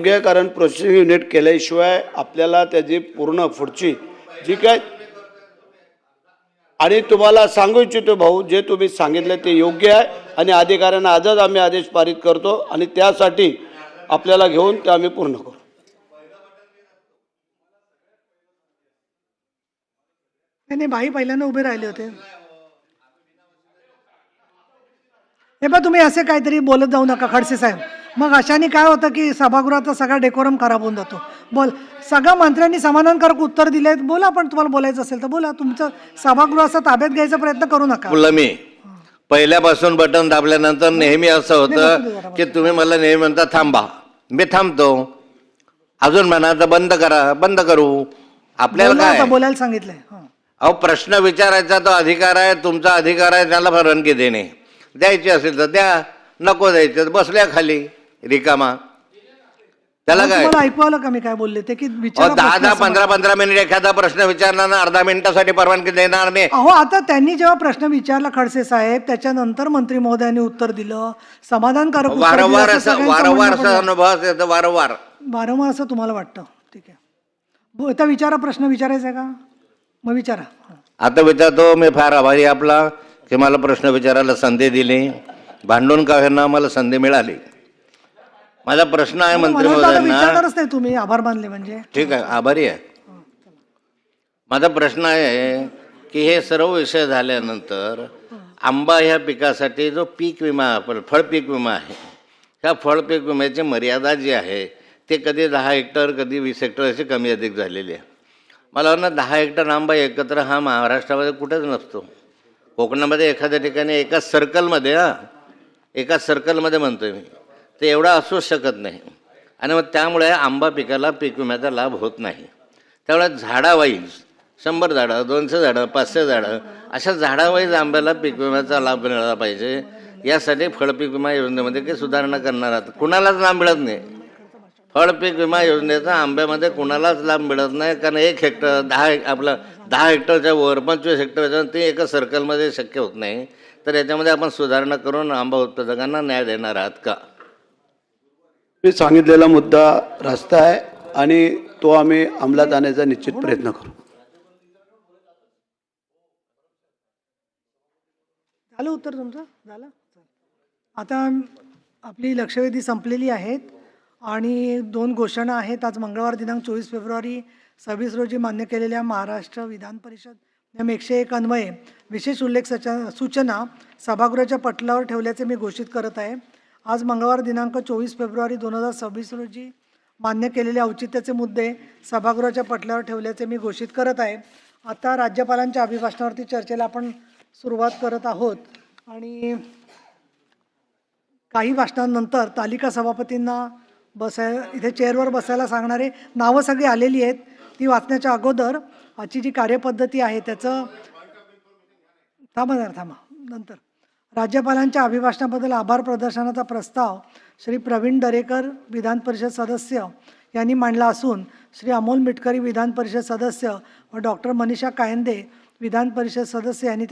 योग्य आहे, कारण प्रोसेसिंग युनिट केल्याशिवाय आपल्याला त्याची पूर्ण पुढची जी काय आणि तुम्हाला सांगू इच्छितो भाऊ, जे तुम्ही सांगितलं ते योग्य आहे आणि अधिकाऱ्यांना आजच आम्ही आदेश पारित करतो आणि त्यासाठी आपल्याला घेऊन ते आम्ही पूर्ण करू. नाही बाई पहिल्यांदा उभे राहिले होते. हे बघ, तुम्ही असे काहीतरी बोलत जाऊ नका खडसे साहेब. मग अशाने काय होतं की सभागृहाचा सगळा डेकोरम खराब होऊन जातो. बोल, सगळ्या मंत्र्यांनी समाधानकारक उत्तर दिले. बोला, पण तुम्हाला बोलायचं असेल तर बोला. तुमचं सभागृहाचा ताब्यात घ्यायचा प्रयत्न करू नका. बोलला मी पहिल्यापासून बटन दाबल्यानंतर नेहमी असं होतं की तुम्ही मला नेहमी म्हणता थांबा, मी थांबतो. अजून म्हणा तर बंद करा, बंद करू. आपल्याला काय बोलायला सांगितलंय. अहो, प्रश्न विचारायचा तो अधिकार आहे, तुमचा अधिकार आहे त्याला परवानगी देणे. द्यायची असेल तर द्या, नको द्यायचं तर बसल्या खाली रिकामा. त्याला काय ऐकू आलं का मी काय बोलले ते? की 10-10, 15-15 मिनिट एखादा प्रश्न विचारला ना, अर्धा मिनिटासाठी परवानगी देणार नाही. अहो, आता त्यांनी जेव्हा प्रश्न विचारला खडसे साहेब, त्याच्यानंतर मंत्री महोदयांनी उत्तर दिलं समाधानकारक. वारंवार असा अनुभव येतो, वारंवार असं तुम्हाला वाटतं? ठीक आहे, आता विचारा. प्रश्न विचारायचा आहे का? मग विचारा. आता विचारतो. मी फार आभारी आपला की मला प्रश्न विचारायला संधी दिली. भांडून का होईना मला संधी मिळाली. माझा प्रश्न आहे मंत्री महोदयांना. विचारणारच नाही तुम्ही, आभार मानले म्हणजे ठीक आहे, आभारी आहे. माझा प्रश्न आहे की हे सर्व विषय झाल्यानंतर आंबा ह्या पिकासाठी जो पीक विमा, फळ पीक विमा आहे, ह्या फळ पीक विम्याची मर्यादा जी आहे ते कधी 10 हेक्टर कधी 20 हेक्टर अशी कमी अधिक झालेली आहे. मला वाटतं 10 हेक्टर आंबा एकत्र हा महाराष्ट्रामध्ये कुठेच नसतो. कोकणामध्ये एखाद्या ठिकाणी एकाच सर्कलमध्ये म्हणतोय मी, ते एवढा असूच शकत नाही. आणि मग त्यामुळे आंबा पिकाला पीक विम्याचा लाभ होत नाही. त्यामुळे झाडावाईज 100 झाडं, 200 झाडं, 500 झाडं अशा झाडावाईज आंब्याला पीक विम्याचा लाभ मिळाला पाहिजे. यासाठी फळपीक विमा योजनेमध्ये काही सुधारणा करणार आहात? कुणालाच लाभ मिळत नाही. फळपीक विमा योजनेचा आंब्यामध्ये कुणालाच लाभ मिळत नाही, कारण 1 हेक्टर 10 हेक्टरच्या वर 25 हेक्टरच्या ते एका सर्कलमध्ये शक्य होत नाही. तर याच्यामध्ये आपण सुधारणा करून आंबा उत्पादकांना न्याय देणार आहात का? मी सांगितलेला मुद्दा रास्त आहे आणि तो आम्ही अंमलात आणण्याचा निश्चित प्रयत्न करू. झालं उत्तर तुमचं? झालं. आता आपली लक्षवेधी संपलेली आहेत आणि 2 घोषणा आहेत. आज मंगळवार दिनांक 24 फेब्रुवारी 26 रोजी मान्य केलेल्या महाराष्ट्र विधान परिषद नियम 101 अन्वये विशेष उल्लेख सूचना सभागृहाच्या पटलावर ठेवल्याचे मी घोषित करत आहे. आज मंगळवार दिनांक 24 फेब्रुवारी 2026 रोजी मान्य केलेले औचित्याचे मुद्दे सभागृहाच्या पटलावर ठेवल्याचे मी घोषित करत आहे. आता राज्यपालांच्या अभिभाषणावरती चर्चेला आपण सुरुवात करत आहोत आणि काही भाषणांनंतर तालिका सभापतींना इथे चेअरवर बसायला सांगणारे नावं सगळी आलेली आहेत. ती वाचण्याच्या अगोदर आजची जी कार्यपद्धती आहे त्याचं थांबा नंतर राज्यपालांच्या अभिभाषणाबद्दल आभार प्रदर्शनाचा प्रस्ताव श्री प्रवीण दरेकर विधान परिषद सदस्य यांनी मांडला असून श्री अमोल मिटकरी विधान परिषद सदस्य व डॉक्टर मनीषा कायंदे विधान परिषद सदस्य यांनी